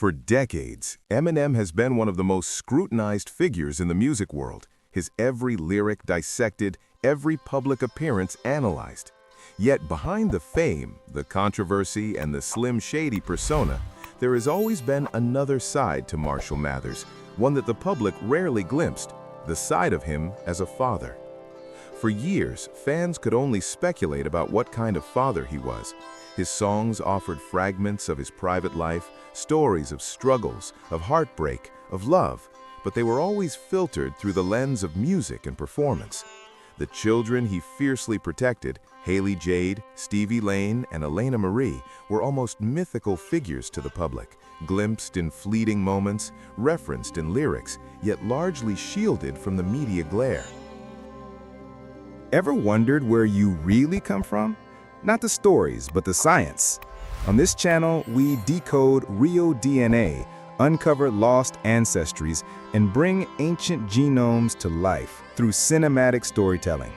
For decades, Eminem has been one of the most scrutinized figures in the music world, his every lyric dissected, every public appearance analyzed. Yet behind the fame, the controversy, and the Slim Shady persona, there has always been another side to Marshall Mathers, one that the public rarely glimpsed, the side of him as a father. For years, fans could only speculate about what kind of father he was. His songs offered fragments of his private life, stories of struggles, of heartbreak, of love, but they were always filtered through the lens of music and performance. The children he fiercely protected, Haley Jade, Stevie Lane, and Elena Marie, were almost mythical figures to the public, glimpsed in fleeting moments, referenced in lyrics, yet largely shielded from the media glare. Ever wondered where you really come from? Not the stories, but the science. On this channel, we decode real DNA, uncover lost ancestries, and bring ancient genomes to life through cinematic storytelling.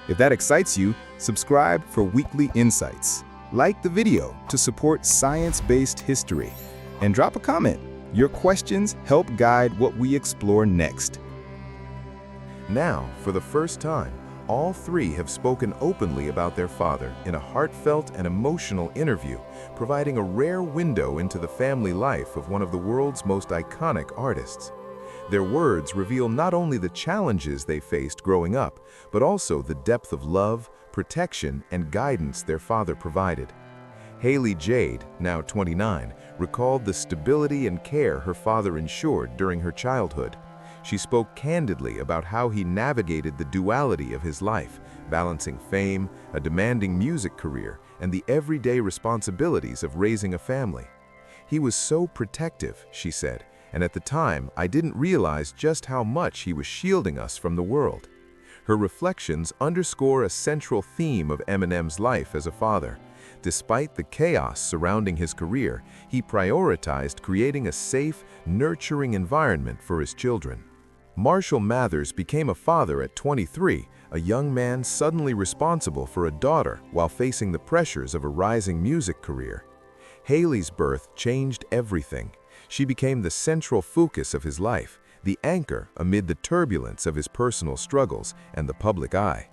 If that excites you, subscribe for weekly insights. Like the video to support science-based history, and drop a comment. Your questions help guide what we explore next. Now, for the first time, all three have spoken openly about their father in a heartfelt and emotional interview, providing a rare window into the family life of one of the world's most iconic artists. Their words reveal not only the challenges they faced growing up, but also the depth of love, protection, and guidance their father provided. Haley Jade, now 29, recalled the stability and care her father ensured during her childhood. She spoke candidly about how he navigated the duality of his life, balancing fame, a demanding music career, and the everyday responsibilities of raising a family. "He was so protective," she said, "and at the time, I didn't realize just how much he was shielding us from the world." Her reflections underscore a central theme of Eminem's life as a father. Despite the chaos surrounding his career, he prioritized creating a safe, nurturing environment for his children. Marshall Mathers became a father at 23, a young man suddenly responsible for a daughter while facing the pressures of a rising music career. Haley's birth changed everything. She became the central focus of his life, the anchor amid the turbulence of his personal struggles and the public eye.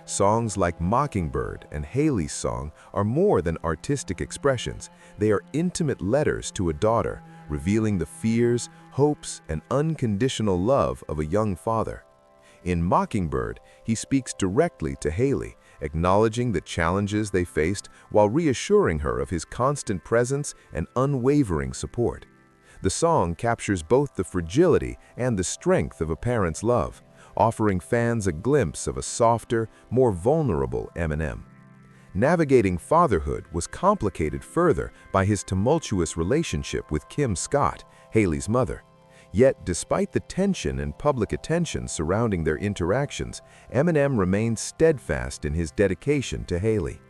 Songs like Mockingbird and Haley's Song are more than artistic expressions. They are intimate letters to a daughter, revealing the fears, hopes, and unconditional love of a young father. In Mockingbird, he speaks directly to Haley, acknowledging the challenges they faced while reassuring her of his constant presence and unwavering support. The song captures both the fragility and the strength of a parent's love, offering fans a glimpse of a softer, more vulnerable Eminem. Navigating fatherhood was complicated further by his tumultuous relationship with Kim Scott, Haley's mother. Yet, despite the tension and public attention surrounding their interactions, Eminem remained steadfast in his dedication to Haley.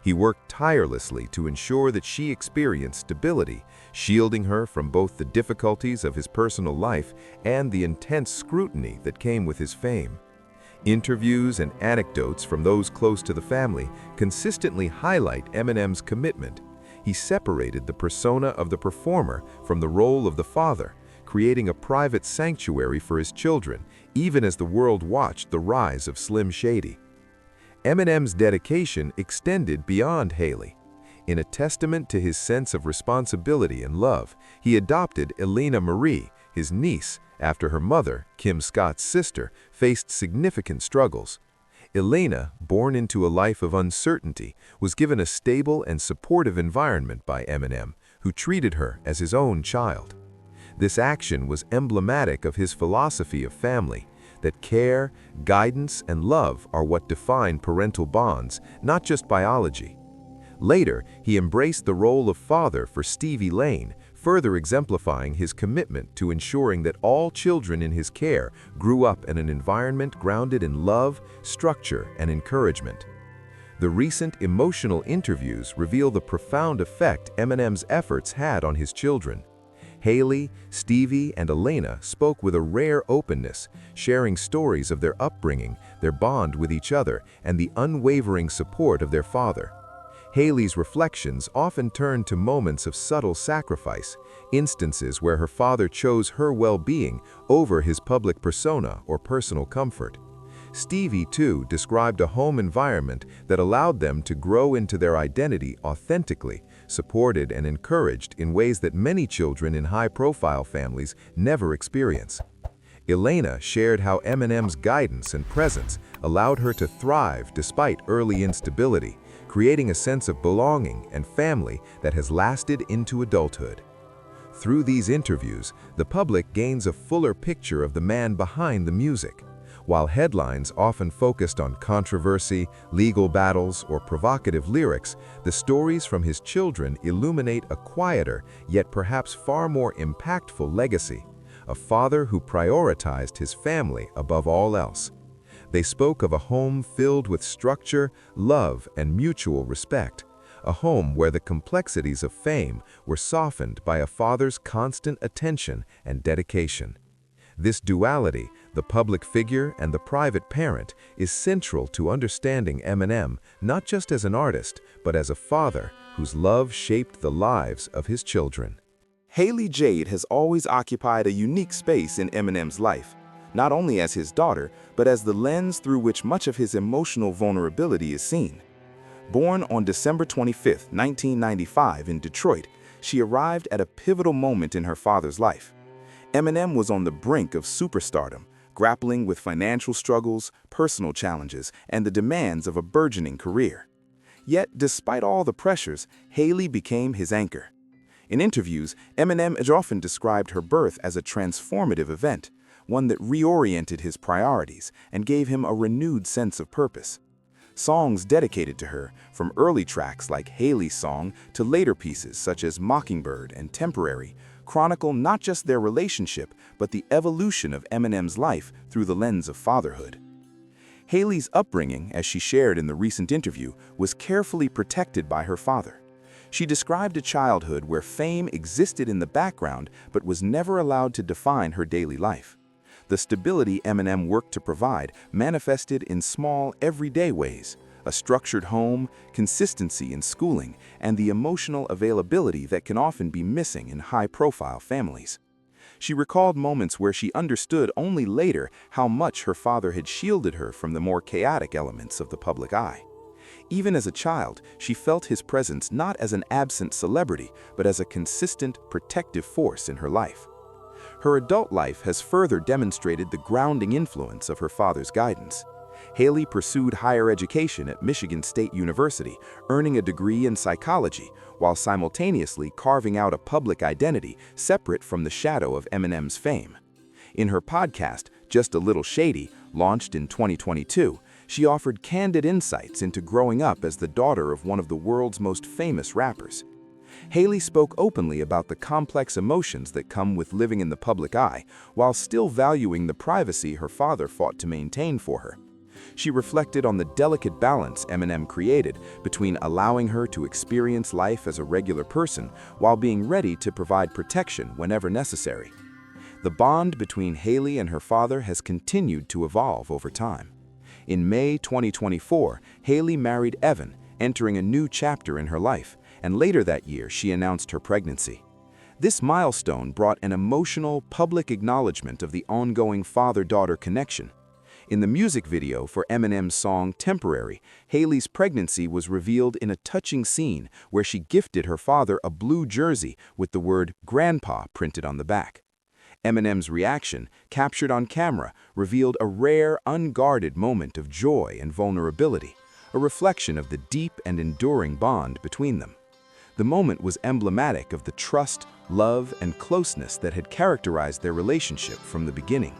He worked tirelessly to ensure that she experienced stability, shielding her from both the difficulties of his personal life and the intense scrutiny that came with his fame. Interviews and anecdotes from those close to the family consistently highlight Eminem's commitment. He separated the persona of the performer from the role of the father, creating a private sanctuary for his children, even as the world watched the rise of Slim Shady. Eminem's dedication extended beyond Haley. In a testament to his sense of responsibility and love, he adopted Elena Marie, his niece, after her mother, Kim Scott's sister, faced significant struggles. Elena, born into a life of uncertainty, was given a stable and supportive environment by Eminem, who treated her as his own child. This action was emblematic of his philosophy of family, that care, guidance, and love are what define parental bonds, not just biology. Later, he embraced the role of father for Stevie Lane, further exemplifying his commitment to ensuring that all children in his care grew up in an environment grounded in love, structure, and encouragement. The recent emotional interviews reveal the profound effect Eminem's efforts had on his children. Haley, Stevie, and Elena spoke with a rare openness, sharing stories of their upbringing, their bond with each other, and the unwavering support of their father. Haley's reflections often turn to moments of subtle sacrifice, instances where her father chose her well-being over his public persona or personal comfort. Stevie, too, described a home environment that allowed them to grow into their identity authentically, supported and encouraged in ways that many children in high-profile families never experience. Elena shared how Eminem's guidance and presence allowed her to thrive despite early instability, creating a sense of belonging and family that has lasted into adulthood. Through these interviews, the public gains a fuller picture of the man behind the music. While headlines often focused on controversy, legal battles, or provocative lyrics, the stories from his children illuminate a quieter, yet perhaps far more impactful legacy, a father who prioritized his family above all else. They spoke of a home filled with structure, love, and mutual respect, a home where the complexities of fame were softened by a father's constant attention and dedication. This duality, the public figure and the private parent, is central to understanding Eminem not just as an artist, but as a father whose love shaped the lives of his children. Haley Jade has always occupied a unique space in Eminem's life, not only as his daughter, but as the lens through which much of his emotional vulnerability is seen. Born on December 25, 1995 in Detroit, she arrived at a pivotal moment in her father's life. Eminem was on the brink of superstardom, grappling with financial struggles, personal challenges, and the demands of a burgeoning career. Yet, despite all the pressures, Haley became his anchor. In interviews, Eminem has often described her birth as a transformative event, one that reoriented his priorities and gave him a renewed sense of purpose. Songs dedicated to her, from early tracks like Haley's Song to later pieces such as Mockingbird and Temporary, chronicle not just their relationship, but the evolution of Eminem's life through the lens of fatherhood. Haley's upbringing, as she shared in the recent interview, was carefully protected by her father. She described a childhood where fame existed in the background but was never allowed to define her daily life. The stability Eminem worked to provide manifested in small, everyday ways: a structured home, consistency in schooling, and the emotional availability that can often be missing in high-profile families. She recalled moments where she understood only later how much her father had shielded her from the more chaotic elements of the public eye. Even as a child, she felt his presence not as an absent celebrity, but as a consistent, protective force in her life. Her adult life has further demonstrated the grounding influence of her father's guidance. Haley pursued higher education at Michigan State University, earning a degree in psychology, while simultaneously carving out a public identity separate from the shadow of Eminem's fame. In her podcast, Just a Little Shady, launched in 2022, she offered candid insights into growing up as the daughter of one of the world's most famous rappers. Haley spoke openly about the complex emotions that come with living in the public eye, while still valuing the privacy her father fought to maintain for her. She reflected on the delicate balance Eminem created between allowing her to experience life as a regular person while being ready to provide protection whenever necessary. The bond between Haley and her father has continued to evolve over time. In May 2024, Haley married Evan, entering a new chapter in her life, and later that year she announced her pregnancy. This milestone brought an emotional, public acknowledgement of the ongoing father-daughter connection. In the music video for Eminem's song Temporary, Haley's pregnancy was revealed in a touching scene where she gifted her father a blue jersey with the word "Grandpa" printed on the back. Eminem's reaction, captured on camera, revealed a rare, unguarded moment of joy and vulnerability, a reflection of the deep and enduring bond between them. The moment was emblematic of the trust, love, and closeness that had characterized their relationship from the beginning.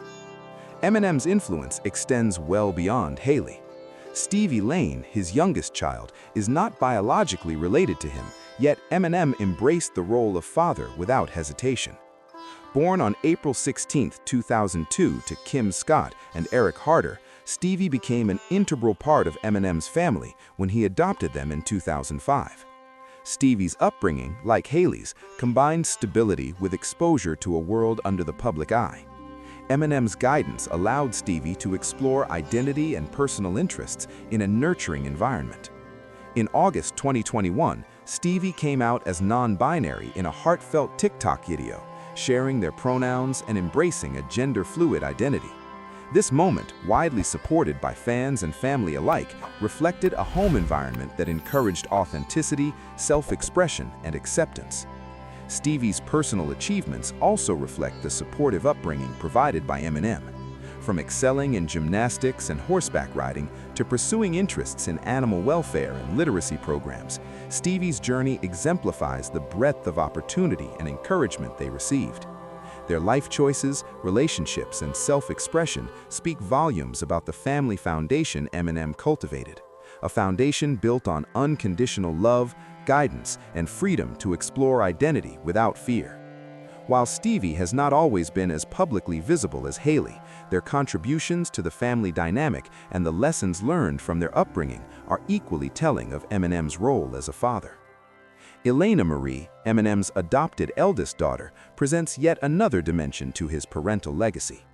Eminem's influence extends well beyond Haley. Stevie Lane, his youngest child, is not biologically related to him, yet Eminem embraced the role of father without hesitation. Born on April 16, 2002 to Kim Scott and Eric Harder, Stevie became an integral part of Eminem's family when he adopted them in 2005. Stevie's upbringing, like Haley's, combined stability with exposure to a world under the public eye. Eminem's guidance allowed Stevie to explore identity and personal interests in a nurturing environment. In August 2021, Stevie came out as non-binary in a heartfelt TikTok video, sharing their pronouns and embracing a gender-fluid identity. This moment, widely supported by fans and family alike, reflected a home environment that encouraged authenticity, self-expression, and acceptance. Stevie's personal achievements also reflect the supportive upbringing provided by Eminem. From excelling in gymnastics and horseback riding to pursuing interests in animal welfare and literacy programs, Stevie's journey exemplifies the breadth of opportunity and encouragement they received. Their life choices, relationships, and self-expression speak volumes about the family foundation Eminem cultivated, a foundation built on unconditional love, guidance, and freedom to explore identity without fear. While Stevie has not always been as publicly visible as Haley, their contributions to the family dynamic and the lessons learned from their upbringing are equally telling of Eminem's role as a father. Elena Marie, Eminem's adopted eldest daughter, presents yet another dimension to his parental legacy.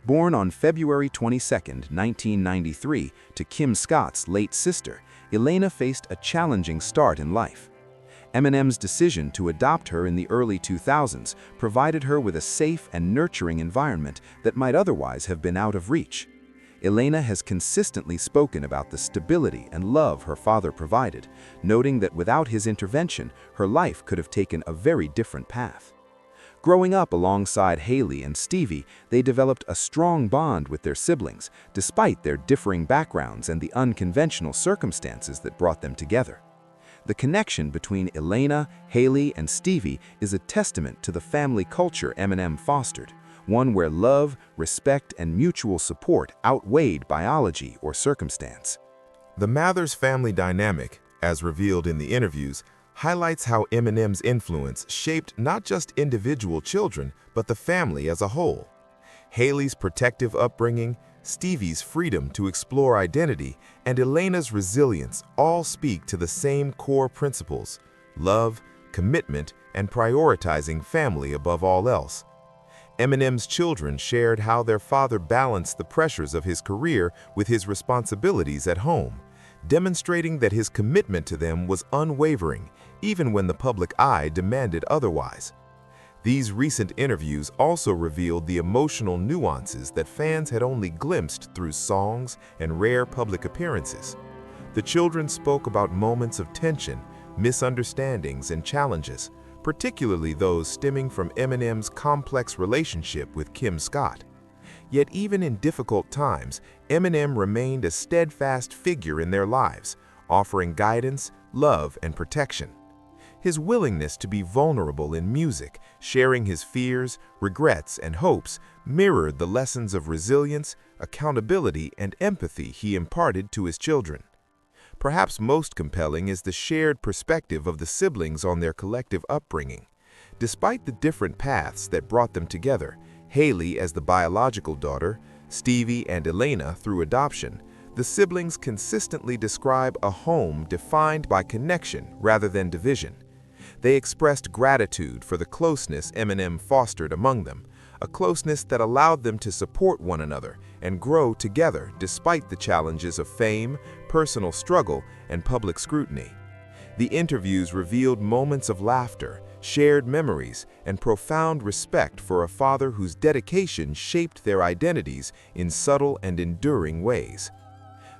Born on February 22, 1993, to Kim Scott's late sister, Elena faced a challenging start in life. Eminem's decision to adopt her in the early 2000s provided her with a safe and nurturing environment that might otherwise have been out of reach. Elena has consistently spoken about the stability and love her father provided, noting that without his intervention, her life could have taken a very different path. Growing up alongside Haley and Stevie, they developed a strong bond with their siblings, despite their differing backgrounds and the unconventional circumstances that brought them together. The connection between Elena, Haley, and Stevie is a testament to the family culture Eminem fostered, one where love, respect, and mutual support outweighed biology or circumstance. The Mathers family dynamic, as revealed in the interviews, highlights how Eminem's influence shaped not just individual children, but the family as a whole. Haley's protective upbringing, Stevie's freedom to explore identity, and Elena's resilience all speak to the same core principles: love, commitment, and prioritizing family above all else. Eminem's children shared how their father balanced the pressures of his career with his responsibilities at home, demonstrating that his commitment to them was unwavering, even when the public eye demanded otherwise. These recent interviews also revealed the emotional nuances that fans had only glimpsed through songs and rare public appearances. The children spoke about moments of tension, misunderstandings, and challenges, particularly those stemming from Eminem's complex relationship with Kim Scott. Yet even in difficult times, Eminem remained a steadfast figure in their lives, offering guidance, love, and protection. His willingness to be vulnerable in music, sharing his fears, regrets, and hopes, mirrored the lessons of resilience, accountability, and empathy he imparted to his children. Perhaps most compelling is the shared perspective of the siblings on their collective upbringing. Despite the different paths that brought them together, Haley as the biological daughter, Stevie and Elena through adoption, the siblings consistently describe a home defined by connection rather than division. They expressed gratitude for the closeness Eminem fostered among them, a closeness that allowed them to support one another and grow together despite the challenges of fame, personal struggle, and public scrutiny. The interviews revealed moments of laughter, shared memories, and profound respect for a father whose dedication shaped their identities in subtle and enduring ways.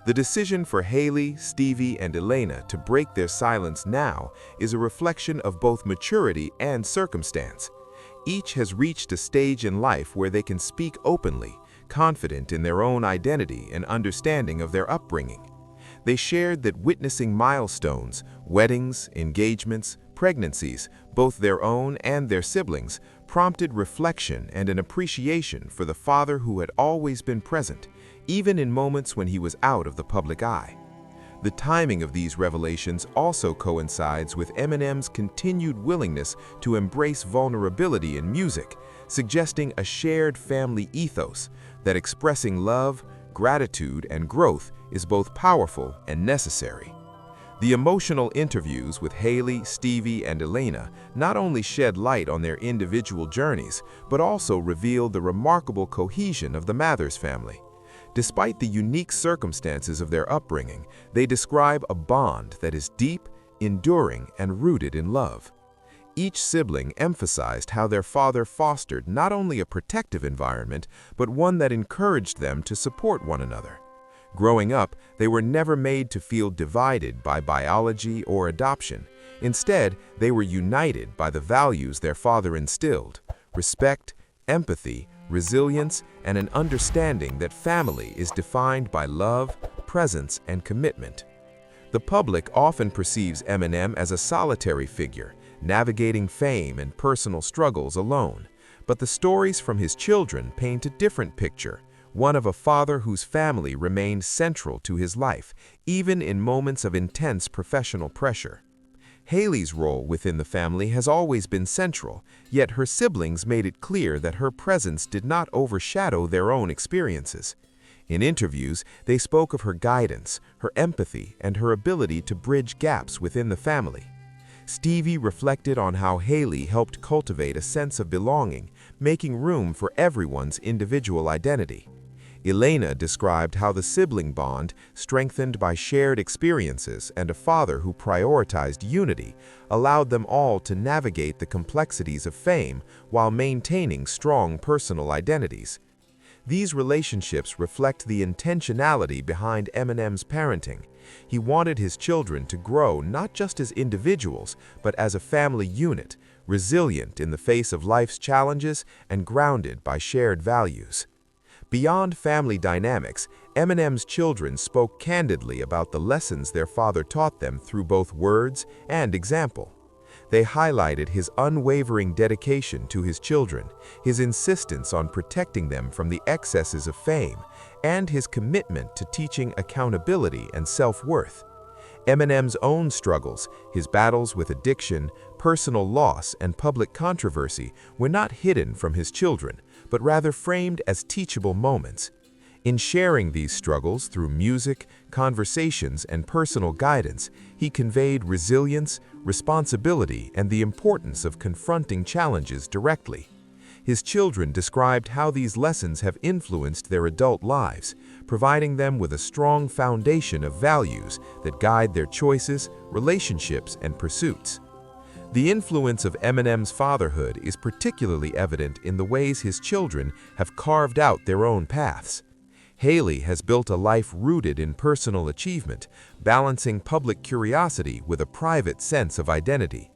The decision for Haley, Stevie, and Elena to break their silence now is a reflection of both maturity and circumstance. Each has reached a stage in life where they can speak openly, confident in their own identity and understanding of their upbringing. They shared that witnessing milestones, weddings, engagements, pregnancies, both their own and their siblings, prompted reflection and an appreciation for the father who had always been present, even in moments when he was out of the public eye. The timing of these revelations also coincides with Eminem's continued willingness to embrace vulnerability in music, suggesting a shared family ethos that expressing love, gratitude, and growth is both powerful and necessary. The emotional interviews with Haley, Stevie, and Elena not only shed light on their individual journeys, but also revealed the remarkable cohesion of the Mathers family. Despite the unique circumstances of their upbringing, they describe a bond that is deep, enduring, and rooted in love. Each sibling emphasized how their father fostered not only a protective environment, but one that encouraged them to support one another. Growing up, they were never made to feel divided by biology or adoption. Instead, they were united by the values their father instilled: respect, empathy, resilience, and an understanding that family is defined by love, presence, and commitment. The public often perceives Eminem as a solitary figure, navigating fame and personal struggles alone. But the stories from his children paint a different picture, one of a father whose family remained central to his life, even in moments of intense professional pressure. Haley's role within the family has always been central, yet her siblings made it clear that her presence did not overshadow their own experiences. In interviews, they spoke of her guidance, her empathy, and her ability to bridge gaps within the family. Stevie reflected on how Haley helped cultivate a sense of belonging, making room for everyone's individual identity. Elena described how the sibling bond, strengthened by shared experiences and a father who prioritized unity, allowed them all to navigate the complexities of fame while maintaining strong personal identities. These relationships reflect the intentionality behind Eminem's parenting. He wanted his children to grow not just as individuals, but as a family unit, resilient in the face of life's challenges and grounded by shared values. Beyond family dynamics, Eminem's children spoke candidly about the lessons their father taught them through both words and example. They highlighted his unwavering dedication to his children, his insistence on protecting them from the excesses of fame, and his commitment to teaching accountability and self-worth. Eminem's own struggles, his battles with addiction, personal loss, and public controversy were not hidden from his children, but rather framed as teachable moments. In sharing these struggles through music, conversations, and personal guidance, he conveyed resilience, responsibility, and the importance of confronting challenges directly. His children described how these lessons have influenced their adult lives, providing them with a strong foundation of values that guide their choices, relationships, and pursuits. The influence of Eminem's fatherhood is particularly evident in the ways his children have carved out their own paths. Haley has built a life rooted in personal achievement, balancing public curiosity with a private sense of identity.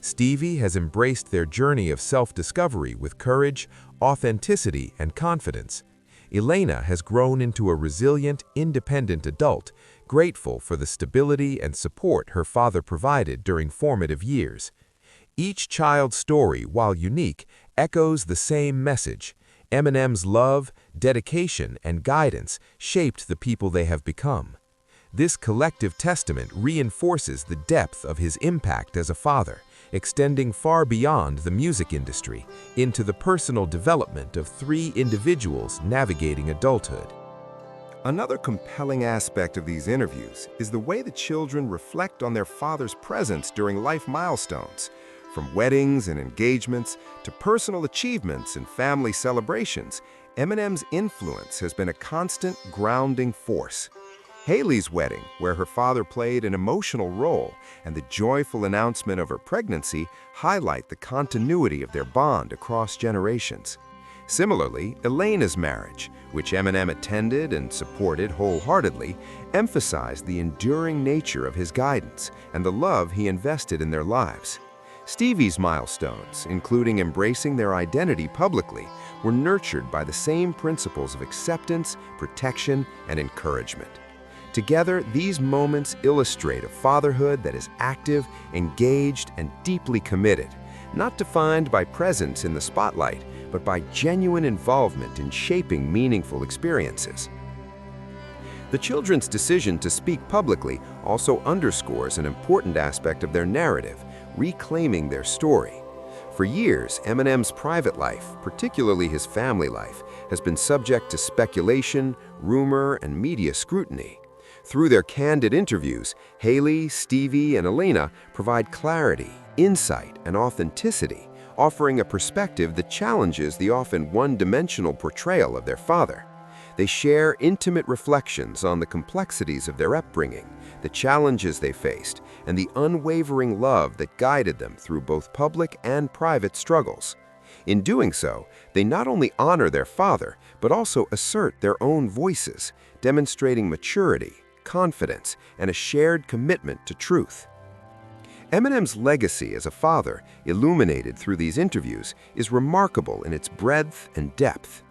Stevie has embraced their journey of self-discovery with courage, authenticity, and confidence. Elena has grown into a resilient, independent adult, grateful for the stability and support her father provided during formative years. Each child's story, while unique, echoes the same message. Eminem's love, dedication, and guidance shaped the people they have become. This collective testament reinforces the depth of his impact as a father, extending far beyond the music industry into the personal development of three individuals navigating adulthood. Another compelling aspect of these interviews is the way the children reflect on their father's presence during life milestones. From weddings and engagements to personal achievements and family celebrations, Eminem's influence has been a constant grounding force. Haley's wedding, where her father played an emotional role, and the joyful announcement of her pregnancy highlight the continuity of their bond across generations. Similarly, Elena's marriage, which Eminem attended and supported wholeheartedly, emphasized the enduring nature of his guidance and the love he invested in their lives. Stevie's milestones, including embracing their identity publicly, were nurtured by the same principles of acceptance, protection, and encouragement. Together, these moments illustrate a fatherhood that is active, engaged, and deeply committed, not defined by presence in the spotlight, but by genuine involvement in shaping meaningful experiences. The children's decision to speak publicly also underscores an important aspect of their narrative, reclaiming their story. For years, Eminem's private life, particularly his family life, has been subject to speculation, rumor, and media scrutiny. Through their candid interviews, Haley, Stevie, and Elena provide clarity, insight, and authenticity, offering a perspective that challenges the often one-dimensional portrayal of their father. They share intimate reflections on the complexities of their upbringing, the challenges they faced, and the unwavering love that guided them through both public and private struggles. In doing so, they not only honor their father, but also assert their own voices, demonstrating maturity, confidence, and a shared commitment to truth. Eminem's legacy as a father, illuminated through these interviews, is remarkable in its breadth and depth.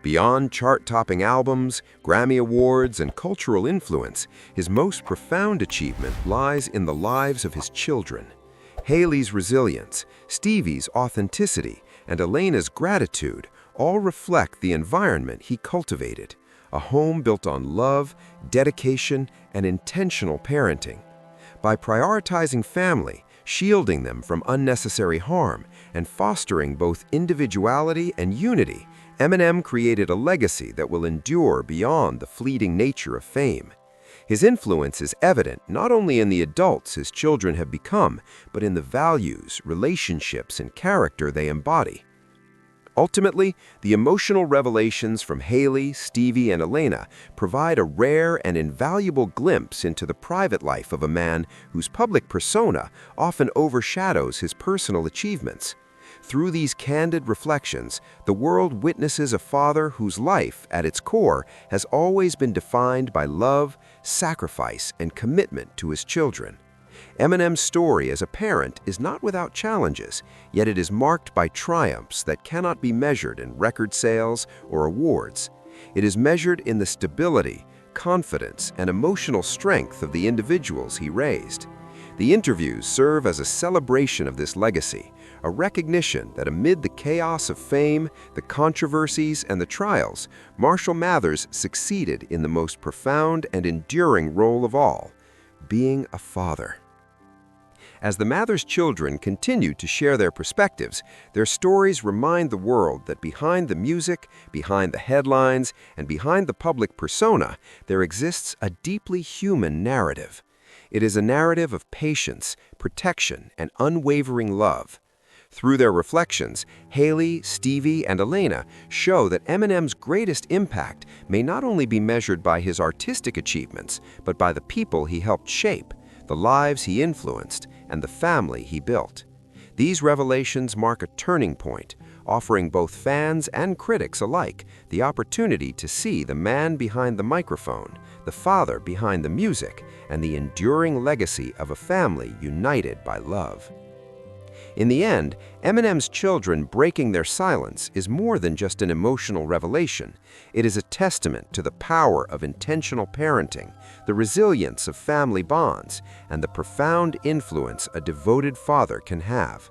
Beyond chart-topping albums, Grammy Awards, and cultural influence, his most profound achievement lies in the lives of his children. Haley's resilience, Stevie's authenticity, and Elena's gratitude all reflect the environment he cultivated, a home built on love, dedication, and intentional parenting. By prioritizing family, shielding them from unnecessary harm, and fostering both individuality and unity, Eminem created a legacy that will endure beyond the fleeting nature of fame. His influence is evident not only in the adults his children have become, but in the values, relationships, and character they embody. Ultimately, the emotional revelations from Haley, Stevie, and Elena provide a rare and invaluable glimpse into the private life of a man whose public persona often overshadows his personal achievements. Through these candid reflections, the world witnesses a father whose life, at its core, has always been defined by love, sacrifice, and commitment to his children. Eminem's story as a parent is not without challenges, yet it is marked by triumphs that cannot be measured in record sales or awards. It is measured in the stability, confidence, and emotional strength of the individuals he raised. The interviews serve as a celebration of this legacy, a recognition that amid the chaos of fame, the controversies, and the trials, Marshall Mathers succeeded in the most profound and enduring role of all, being a father. As the Mathers children continue to share their perspectives, their stories remind the world that behind the music, behind the headlines, and behind the public persona, there exists a deeply human narrative. It is a narrative of patience, protection, and unwavering love. Through their reflections, Haley, Stevie, and Elena show that Eminem's greatest impact may not only be measured by his artistic achievements, but by the people he helped shape, the lives he influenced, and the family he built. These revelations mark a turning point, offering both fans and critics alike the opportunity to see the man behind the microphone, the father behind the music, and the enduring legacy of a family united by love. In the end, Eminem's children breaking their silence is more than just an emotional revelation. It is a testament to the power of intentional parenting, the resilience of family bonds, and the profound influence a devoted father can have.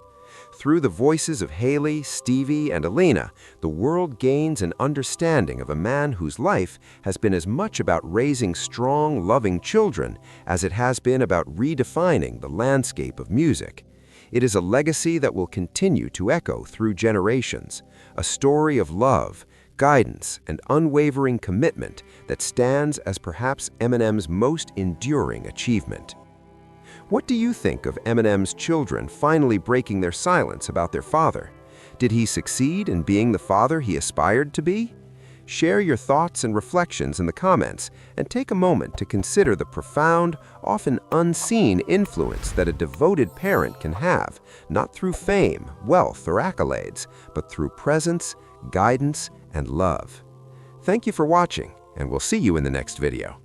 Through the voices of Haley, Stevie, and Elena, the world gains an understanding of a man whose life has been as much about raising strong, loving children as it has been about redefining the landscape of music. It is a legacy that will continue to echo through generations, a story of love, guidance, and unwavering commitment that stands as perhaps Eminem's most enduring achievement. What do you think of Eminem's children finally breaking their silence about their father? Did he succeed in being the father he aspired to be? Share your thoughts and reflections in the comments, and take a moment to consider the profound, often unseen influence that a devoted parent can have, not through fame, wealth, or accolades, but through presence, guidance, and love. Thank you for watching, and we'll see you in the next video.